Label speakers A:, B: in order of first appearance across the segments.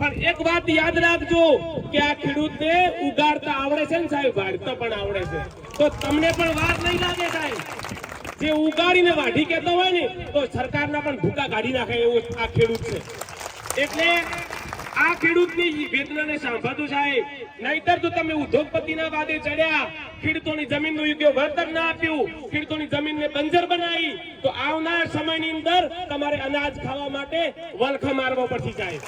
A: પણ એક વાત યાદ રાખજો કે આ ખેડૂતને ઉગાડતા આવડે છે ને સાહેબ, વાઢતા પણ આવડે છે. તો તમને પણ વાર નહીં લાગે સાહેબ. જે ઉગાડીને વાઢી કેતો હોય ને તો સરકારના પણ ભૂકા કાઢી નાખે એવું આ ખેડૂત છે. એટલે આ ખેડૂતની વેદનાને સાંભળતું સાહેબ. નહીતર જો તમે ઉદ્યોગપતિના વાદે ચડ્યા, ખેડૂતોની જમીનનું યોગ્ય વળતર ના આપ્યું, ખેડૂતોની જમીનને બંજર બનાવી, તો આવનાર સમયની અંદર તમારે અનાજ ખાવા માટે વલખા મારવો પડશે સાહેબ.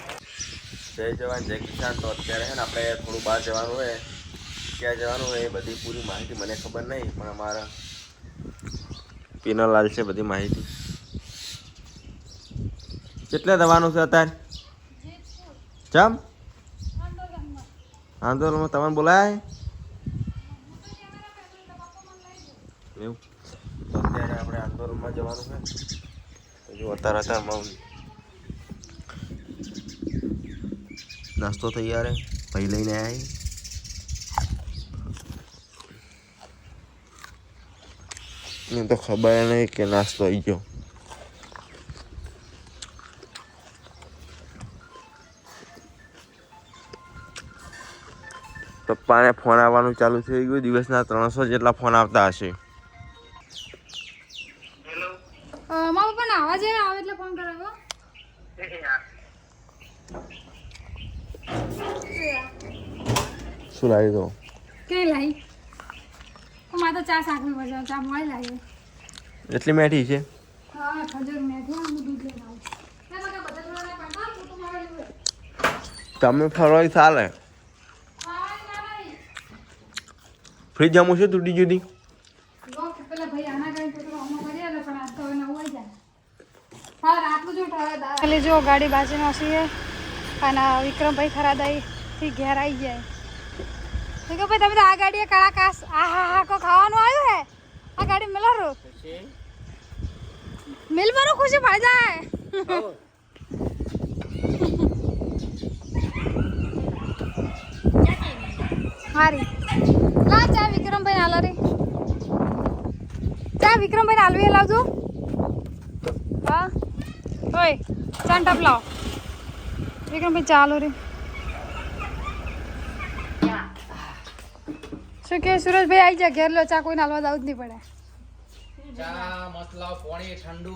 B: જય જવાન જય કિસાન. તો અત્યારે છે ને આપણે થોડું બહાર જવાનું હોય, ક્યાં જવાનું હોય એ બધી પૂરી માહિતી મને ખબર નહીં, પણ અમારા પીનોલાલ છે બધી માહિતી. કેટલે જવાનું છે અત્યારે? ચમ આંદોલનમાં તમને બોલાય એવું? તો અત્યારે આપણે આંદોલનમાં જવાનું છે. જો અત્યારે નાસ્તો તૈયાર હે, ભાઈ લઈને આવ્યા મને તો ખબર નહીં કે નાસ્તો આવી ગયો. પપ્પાને ફોન આવવાનું ચાલુ થઈ ગયું. દિવસના 300 જેટલા ફોન આવતા હશે.
C: મારા પપ્પાને આવાજ આવે એટલે ફોન કરાવો.
B: શું લાવી દો?
C: કે લાવી મારે તો ચા શાકની મજા, ચા મોય લાવી.
B: એટલી મેઠી છે?
C: હા, ખજૂર મેઠી અને દૂધ લઈને આવું.
B: તમે ફરવાય ચાલે. ફ્રીજ જમું છે તૂટી જુદી.
C: પેલા ભાઈ આના કઈ તો અમો કરી આલે, પણ આજ તો હવે નવું આવી જાય. હા, રાતનું જો ઠાવે જો ગાડી બાજુનો છીએ અને વિક્રમભાઈ ખરાદાઈથી ઘેર આવી જાય. વિક્રમભાઈ તમે તો આ ગાડીએ કળાકાશ આ કો ખાવાનું આવ્યું હે. આ ગાડી મિલરો મિલવાનું ખુશી પડી જાય. હારી લા ચા વિક્રમભાઈ હાલો રે. ચા વિક્રમભાઈ હાલવી લાવજો. હા ઓય ચા ટપ લાવો વિક્રમભાઈ. ચાલો રે. શું કે સુરેશભાઈ આવી જાય ઘેર લો. ચા કોઈ હાલવા જવું જ નહીં પડે.
D: ચા મસલા પાણી ઠંડુ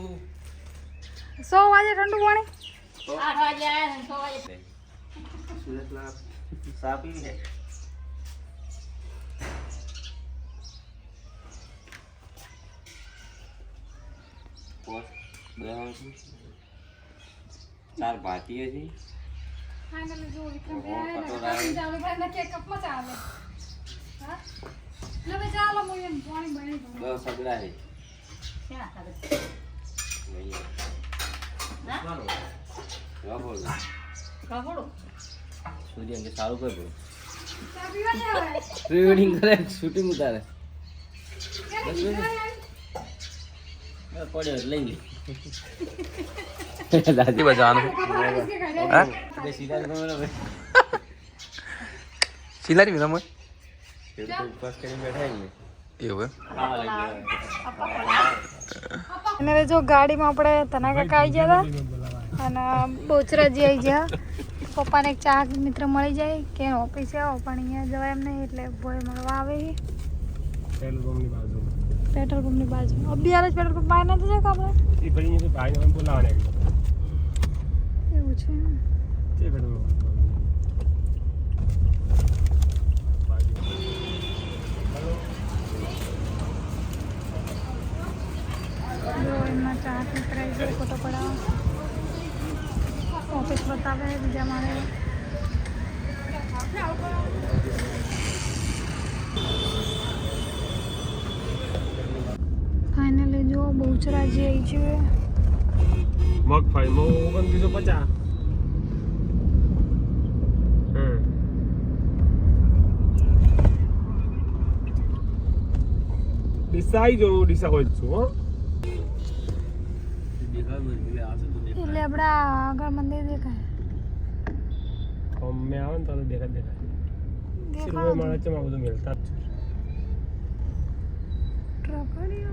C: 100 વાગે ઠંડુ પાણી
D: 8 વાગે આયા 100 વાગે
B: સુરતના સાપી છે. ચાર ભાતી હતી.
C: ફાઇનલી જો વિક્રમભાઈ ચાલુ ભાઈ ને કે કપમાં ચાલે. હા લે બે ચાલો મોય પાણી બની ગયું.
B: બસ સગડા છે.
D: ક્યાં ખાધે
B: ના બોલ
D: કાપડો
B: સૂર્ય કે સારું કર બોલ.
C: ચા પીવા જાવ.
B: પ્રી વેડિંગ કરે શૂટિંગ ઉતારે પડ્યો લઈ લે. દાદી બજાવાનું હા સિલારી મેં તમે ઉપવાસ કરીને બેઠા ને એવું
C: અને જો ગાડીમાં આપણે તના કાકા આવી ગયા હતા અને બોચરાજી આવી ગયા. પપ્પાને એક ચા મિત્ર મળી જાય કે ઓફિસે આવો પણ અહીંયા જવાય એમ નહીં એટલે ભોય મળવા આવે. પેટ્રોલ પંપની બાજુ અભિયાર જ પેટ્રોલ પંપ બહાર નથી જાય આપણે
A: એ ભાઈને ભાઈને બોલાવવાને
C: એવું છે.
A: તે પેટ્રોલ
C: એમાં ચા મિત્ર આવી જાય ફોટો પડાવો ઓફિસ બતાવે બીજા મારે. ફાઇનલી જો બહુચરાજી આવી છે.
A: મગફળી 2950. ડીસાઈ જો ડીસા હોય છું હો.
C: એટલે આપણા આગળ મંદિર દેખાય.
A: અમે આવે ને તો દેખાય. સિલ્વર માણસ છે બધું મેળતા જ છે.
C: ટ્રકડીઓ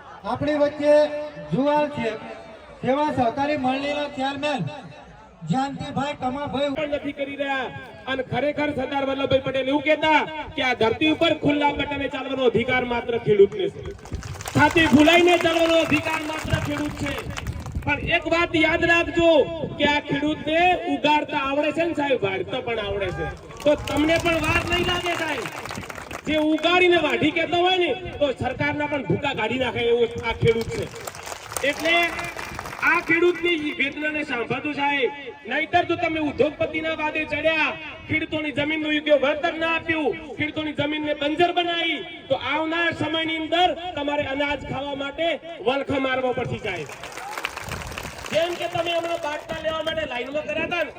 E: આપણી વચ્ચે જુવાલ છે તેવા સહકારી મંડળીના ચેરમેન જાનતીભાઈ કમાભાઈ
A: પણ નથી કરી રહ્યા અને ખરેખર સરદાર વલ્લભભાઈ પટેલ એવું કહેતા કે આ ધરતી ઉપર ખુલ્લા પટ્ટાને ચાલવાનો અધિકાર માત્ર ખેડૂતને છે, છાતી ફૂલાઈને ચાલવાનો અધિકાર માત્ર ખેડૂત છે. પણ એક વાત યાદ રાખજો કે આ ખેડૂતને ઉગાડતા આવડે છે ને સાહેબ, વાઢતા પણ આવડે છે. તો તમને પણ વાર નહીં લાગે સાહેબ, જે ઉગાડીને વાઢી કહેતો હોય ને તો સરકારના પણ ભૂકા કાઢી નાખે એવો આ ખેડૂત છે. એટલે આ ખેડૂતની વેદનાને સાંભળતું સાહેબ, નહીતર તો તમે ઉદ્યોગપતિના વાદે ચડ્યા, ખેડૂતોની જમીનનું યોગ્ય વળતર ના આપ્યું, ખેડૂતોની જમીનને બંજર બનાવી, તો આવનાર સમયની અંદર તમારે અનાજ ખાવા માટે વલખા મારવા પડશે સાહેબ. જેમ કે તમે હમણાં બાટલા લેવા માટે લાઈનમાં કર્યા હતા ને,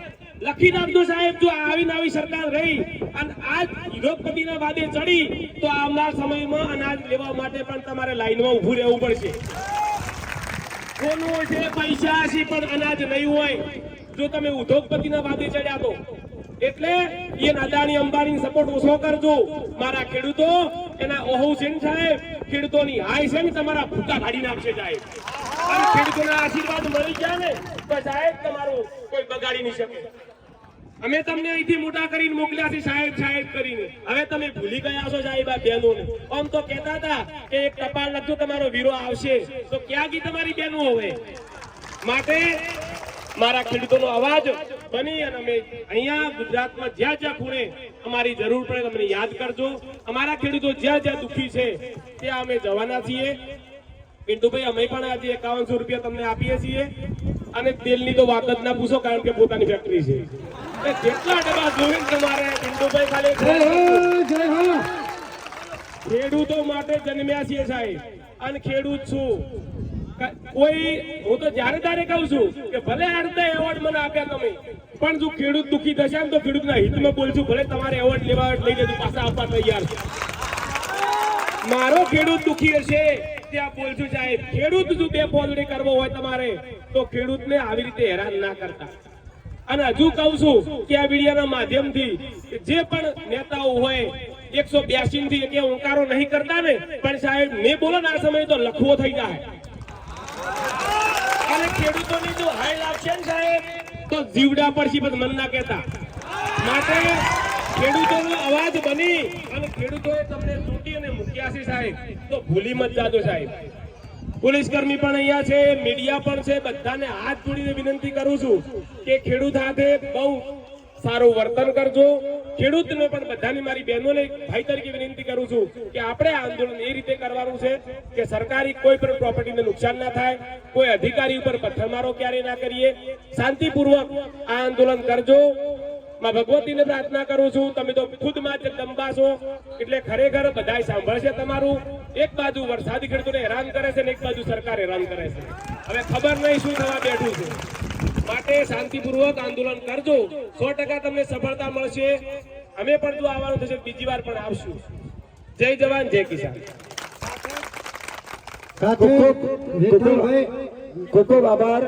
A: લખી નાખજો સાહેબ, જો આવી નવી સરકાર રહી અને આજ ઉદ્યોગપતિના વાદે ચડી તો આવનાર સમયમાં અનાજ લેવા માટે પણ તમારે લાઈનમાં ઊભું રહેવું પડશે. કોનું છે પૈસા હશે પણ અનાજ નહીં હોય જો તમે ઉદ્યોગપતિના વાદે ચડ્યા તો. એટલે એ અદાણી અંબાણી સપોર્ટ ઓછો કરજો મારા ખેડૂતો. એના ઓહુ છે ને સાહેબ, ખેડૂતોની હાય છે ને તમારા ભૂકા કાઢી નાખશે સાહેબ. અને ખેડૂતોના આશીર્વાદ મળી ગયા ને તો સાહેબ તમારું કોઈ બગાડી નહીં શકે. અમે તમને અહીંથી મોટા કરીને મોકલ્યા છે સાહેબ સાહેબ કરીને, હવે તમે ભૂલી ગયા છો સાહેબ આ બહેનોને. આમ તો કહેતા હતા કે એક ટપાલ લખજો તમારો વીરો આવશે, તો ક્યાં ગઈ તમારી બહેનો હવે? માટે મારા ખેડૂતોનો અવાજ બની અને અમે અહીંયા ગુજરાતમાં જ્યાં જ્યાં ખૂણે અમારી જરૂર પડે તમને યાદ કરજો. અમારા ખેડૂતો જ્યાં જ્યાં દુઃખી છે ત્યાં અમે જવાના છીએ. પિન્ટુભાઈ, અમે પણ આજે 5100 રૂપિયા તમને આપીએ છીએ. અને તેલની તો વાત જ ના પૂછો, કારણ કે પોતાની ફેક્ટરી છે. જેટલા ડબ્બા જોઈને તમારે પિન્ટુભાઈ ખાલી ખેડૂતો માટે જન્મ્યા છીએ સાહેબ, અને ખેડૂત છું. કોઈ હું તો જ્યારે ત્યારે કહું છું કે ભલે અડધા એવોર્ડ મને આપ્યા તમે, પણ જો ખેડૂત દુઃખી થશે ને તો ખેડૂતના હિતમાં બોલશું. ભલે તમારે એવોર્ડ લેવા લઈ લેજો, પાછા આપવા તૈયાર છે. મારો ખેડૂત દુઃખી હશે ત્યાં બોલશું સાહેબ. ખેડૂત જો બે પોલડી કરવો હોય તમારે તો ખેડૂતને આવી રીતે હેરાન ના કરતા. અને હજુ કહું છું કે આ મીડિયાના માધ્યમથી જે પણ નેતાઓ હોય 182 થી કે ઓંકારો નહીં કરતા ને, પણ સાહેબ મેં બોલો ને આ સમયે તો લખવો થઈ જાય. અને ખેડૂતોની જો હાય લાગશે ને સાહેબ તો જીવડા પડશે, પણ મન ના કહેતા. માટે ખેડૂતોનો અવાજ બની અને ખેડૂતોએ તમને ચૂંટી અને મૂક્યા છે સાહેબ, તો ભૂલી મત જાજો સાહેબ. પોલીસ કર્મી પણ અહીંયા છે, મીડિયા પણ છે, બધાને હાથ જોડીને વિનંતી કરું છું કે ખેડૂત સાથે બહુ સારું વર્તન કરજો. ખેડૂતને પણ બધાની મારી બહેનોને ભાઈ તરીકે વિનંતી કરું છું કે આપણે આંદોલન એ રીતે કરવાનું છે કે સરકારી કોઈ પણ પ્રોપર્ટીને નુકસાન ના થાય, કોઈ અધિકારી ઉપર પથ્થરમારો ક્યારેય ના કરીએ, શાંતિપૂર્વક આ આંદોલન કરજો. માં ભગવતીને પ્રાર્થના કરું છું, તમે તો ખુદ માં જગદંબા છો એટલે ખરેખર બધાય સાંભળશે તમારું. એક બાજુ વરસાદી ખેડૂતોને હેરાન કરે છે ને એક બાજુ સરકાર હેરાન કરે છે. હવે ખબર નહીં શું થવા બેઠું છે. માટે શાંતિપૂર્વક આંદોલન કરજો, 100% તમને સફળતા મળશે. અમે પણ જો આવવાનું થશે બીજી વાર પણ આવશું. જય જવાન જય કિસાન.
E: ખૂબ ખૂબ આભાર.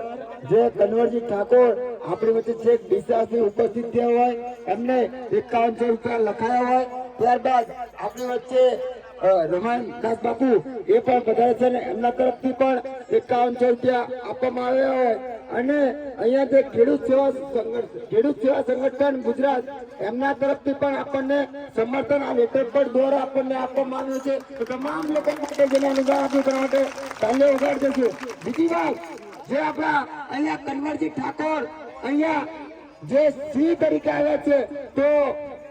E: જે કનવરજી ઠાકોર આપણી વચ્ચે છેક ડીસાથી ઉપસ્થિત થયા હોય, એમને 5100 રૂપિયા લખાયા હોય. ત્યારબાદ આપણી વચ્ચે રમાનદાસ બાપુ એ પણ પધારે છે ને એમના તરફથી પણ 5100 રૂપિયા આપવામાં આવ્યા હોય. અને અહીંયા જે ખેડૂત સેવા સંગઠન ગુજરાત એમના તરફથી પણ આપણને સમર્થન આ લેટર પર દ્વારા આપણને આપવામાં આવ્યું છે. તો તમામ લોકો માટે જેને અનુદાન આપ્યું તેના માટે તાલે ઉગાડી દેશું. બીજી વાત, જે આપણા અહીંયા કનવરજી ઠાકોર અહીંયા જે સિંહ તરીકે આવ્યા છે, તો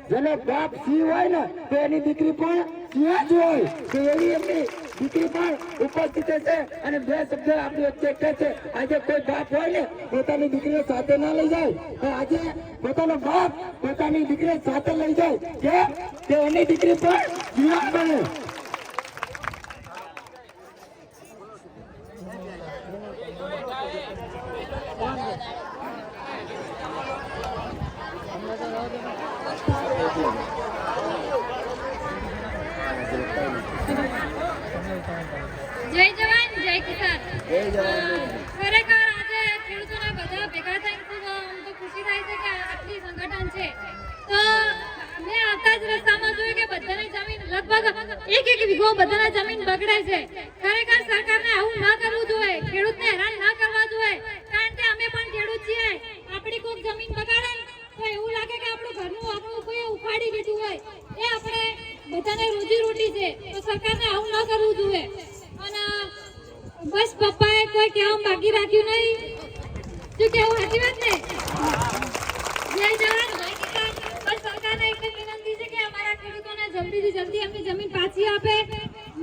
E: જેને બાપ સિંહ હોય ને તો એની દીકરી પણ સિંહ જ હોય, તો એવી એમની દીકરી પણ ઉપસ્થિત છે. અને બે શબ્દ આપણી વચ્ચે કહે છે, આજે કોઈ બાપ હોય ને પોતાની દીકરીને સાથે ના લઈ જાય, તો આજે પોતાનો બાપ પોતાની દીકરીને સાથે લઈ જાય કે એની દીકરી પણ જીવન બને.
C: જય જવાન જય કિસાન. ખરેખર આજે ખેડૂતોના બધા ભેગા થઈને ખૂબ તો ખુશી થાય છે કે આટલી સંગઠન છે. તો મેં આવતા જ રસ્તામાં જોયું કે બધાની જમીન લગભગ એક વીઘો બધાના જમીન બગડે છે. ખરેખર સરકારને આવું ન કરવું જોઈએ, ખેડૂતને હેરાન ન કરવા જોઈએ, કારણ કે અમે પણ ખેડૂત છીએ. આપણી કોઈક જમીન બગાડે તો એવું લાગે કે આપણું ઘરનું આપણું કોઈ ઉખાડી લીધું હોય. એ આપણે બધાને રોજી રોટી છે, તો સરકારને આવું ન કરવું જોઈએ. અને બસ પપ્પાએ કોઈ કહેવા બાકી રાખ્યું નહીં. શું કેવું, સાચી વાત ને? જય જવાન જય કિસાન. બસ સરકારને એક જ વિનંતી છે કે અમારા ખેડૂતોને જલ્દીથી જલ્દી એમની જમીન પાછી આપે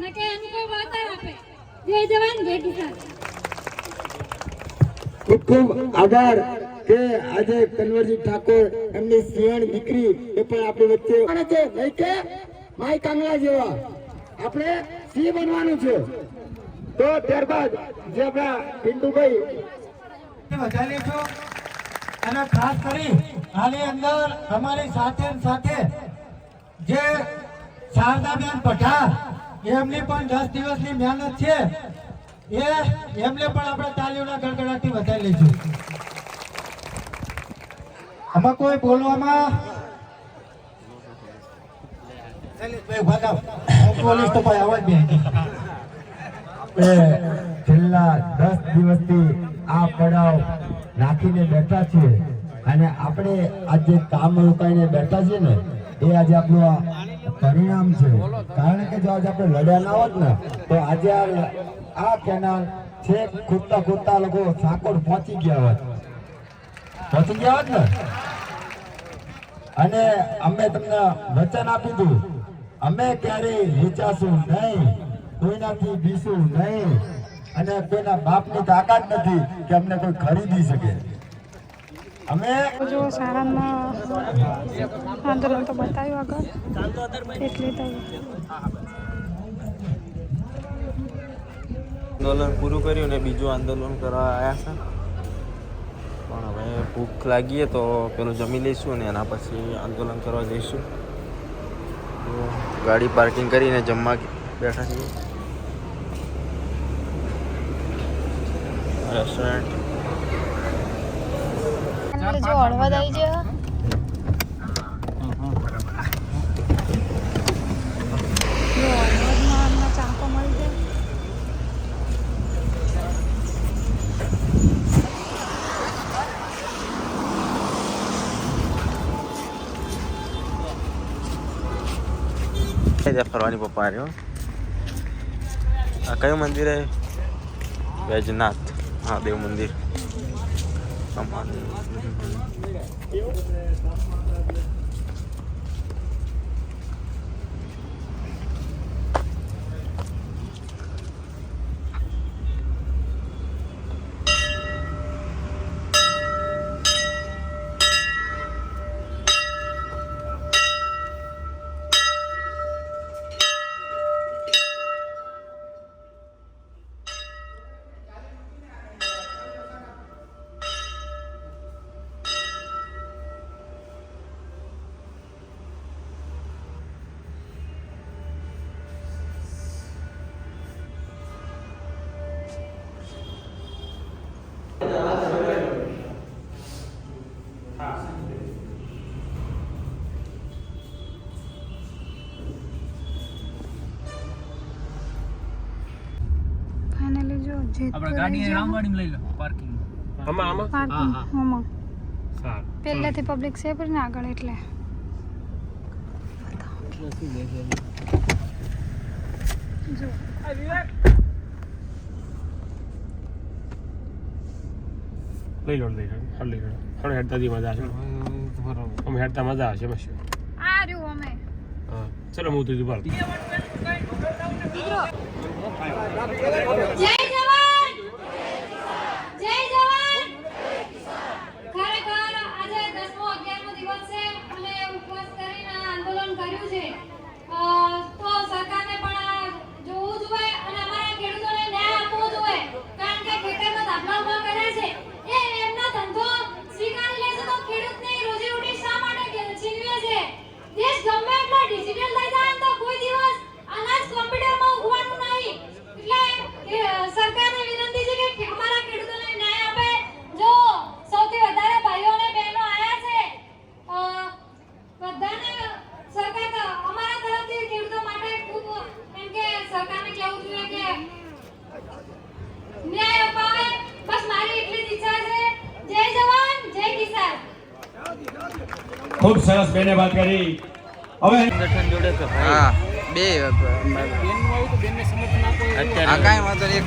C: ને કે એનું કોઈ વળતર આપે. જય જવાન જય કિસાન.
E: ખૂબ ખૂબ આભાર કે આજે કન્વરજી ઠાકોર એમની સિંહણ દીકરી એ પણ આપણી વચ્ચે છે. નહીં કે માય કાંગલા જેવા આપણે સિંહ બનવાનું છે. તો ત્યારબાદ જે આપણા પિન્ટુભાઈ
F: વધારી છું અને ખાસ કરી આની અંદર અમારી સાથે જે શારદાબેન પઠાર એમની પણ 10 દિવસની મહેનત છે. એમને પણ આપણે તાલીઓના ગડગડાટથી વધારી લઈશું. આમાં કોઈ બોલવામાં બોલીશ તો ભાઈ અવાજ
E: છેલ્લા 10 દિવસથી આ પડાવ રાખીને બેઠા છીએ અને આપણે આજે કામ રોકાઈને બેઠા છીએ ને એ આજે આપણું આ પરિણામ છે. કારણ કે જો આજે આપણે લડ્યા ના હોત ને તો આજે આ કેનાલ છે ખોદતા લોકો સાકોર પહોંચી ગયા હોત ને. અને અમે તમને વચન આપી દઉં, અમે ક્યારેય વિચારશું નહીં, કોઈનાથી બીશું નહીં અને કોઈના બાપની તાકાત નથી કે અમને કોઈ ખરીદી શકે. અમે
C: જો સાણંદમાં આંદોલન તો બતાવ્યું આગળ, એટલે તો
B: આંદોલન પૂરું કર્યું ને બીજું આંદોલન કરવા આવ્યા છે. પણ હવે ભૂખ લાગીએ તો પેલું જમી લઈશું ને એના પછી આંદોલન કરવા જઈશું. તો ગાડી પાર્કિંગ કરીને જમવા બેઠા છીએ રેસ્ટોરન્ટ.
C: જો હળવદ આવી છે. ચાંકો મળી જાય.
B: ફરવાની પપ્પા રહ્યો. આ કયું મંદિર હે? વૈજનાથ મહાદેવ મંદિર.
D: આપણે ગાડી રામવાડી લઈ લો પાર્કિંગ.
C: આમાં પહેલાથી પબ્લિક છે પણ આગળ એટલે જો
A: લઈ લો હેડતાથી મજા આવશે. અમે હેડતા મજા આવશે બસ.
C: આ રહ્યું અમે.
A: હા ચલો હું તું બાર.
C: જય જવાન જય જવાન. ખરેખર આજે 10મો 11મો દિવસ છે અને ઉપવાસ કરીને આંદોલન કર્યું છે. તો સરકારને પણ જોવું જોઈએ અને અમારા ખેડૂતોને ન્યાય આપવો જોઈએ, કારણ કે ખેતરમાં દાખલા ઉભા કર્યા છે એ એમનો ધંધો સ્વીકારી લેશે તો ખેડૂતની રોજીરોટી શા માટે છીનવે છે? દેશ ગમે એટલો ડિજિટલ થઈ જાય તો કોઈ દિવસ અનાજ કોમ્પ્યુટરમાં ઉગવાનું નહીં. એટલે
F: ખૂબ સરસ બેને વાત કરી. હવે
B: સંગઠન જોડે તો હા બે અત્યારે આ કાંઈ વાંધો નહીં